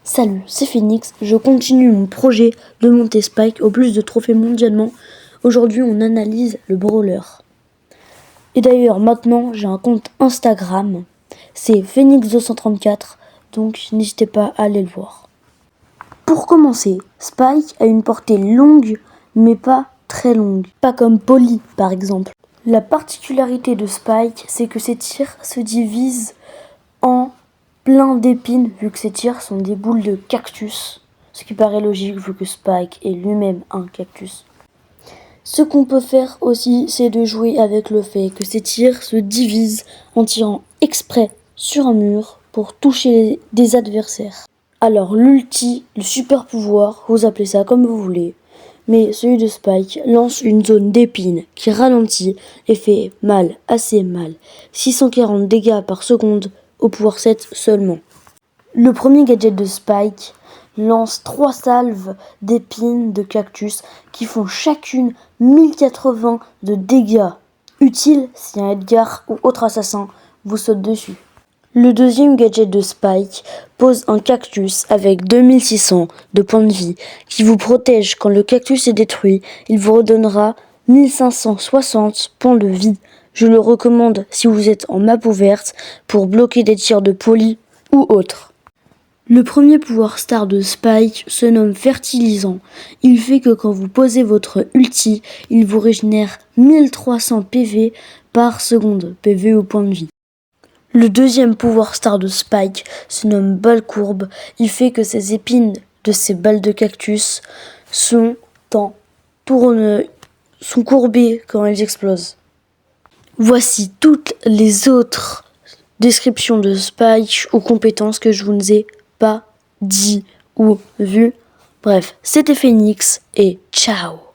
Salut, c'est Phoenix, je continue mon projet de monter Spike au plus de trophées mondialement. Aujourd'hui on analyse le brawler. Et d'ailleurs maintenant j'ai un compte Instagram, c'est Phoenix234, donc n'hésitez pas à aller le voir. Pour commencer, Spike a une portée longue mais pas très longue, pas comme Polly par exemple. La particularité de Spike, c'est que ses tirs se divisent en plein d'épines vu que ses tirs sont des boules de cactus, ce qui paraît logique vu que Spike est lui-même un cactus. Ce qu'on peut faire aussi, c'est de jouer avec le fait que ses tirs se divisent en tirant exprès sur un mur pour toucher des adversaires. Alors l'ulti, le super pouvoir, vous appelez ça comme vous voulez, mais celui de Spike lance une zone d'épines qui ralentit et fait mal, assez mal, 640 dégâts par seconde au pouvoir 7 seulement. Le premier gadget de Spike lance 3 salves d'épines de cactus qui font chacune 1080 de dégâts, utile si un Edgar ou autre assassin vous saute dessus. Le deuxième gadget de Spike pose un cactus avec 2600 de points de vie qui vous protège quand le cactus est détruit. Il vous redonnera 1560 points de vie. Je le recommande si vous êtes en map ouverte pour bloquer des tirs de Polly ou autres. Le premier pouvoir star de Spike se nomme Fertilisant. Il fait que quand vous posez votre ulti, il vous régénère 1300 PV par seconde, PV au point de vie. Le deuxième pouvoir star de Spike se nomme Balle Courbe. Il fait que ces épines de ces balles de cactus sont courbées quand elles explosent. Voici toutes les autres descriptions de Spike ou compétences que je vous ne ai pas dit ou vues. Bref, c'était Phoenix et ciao!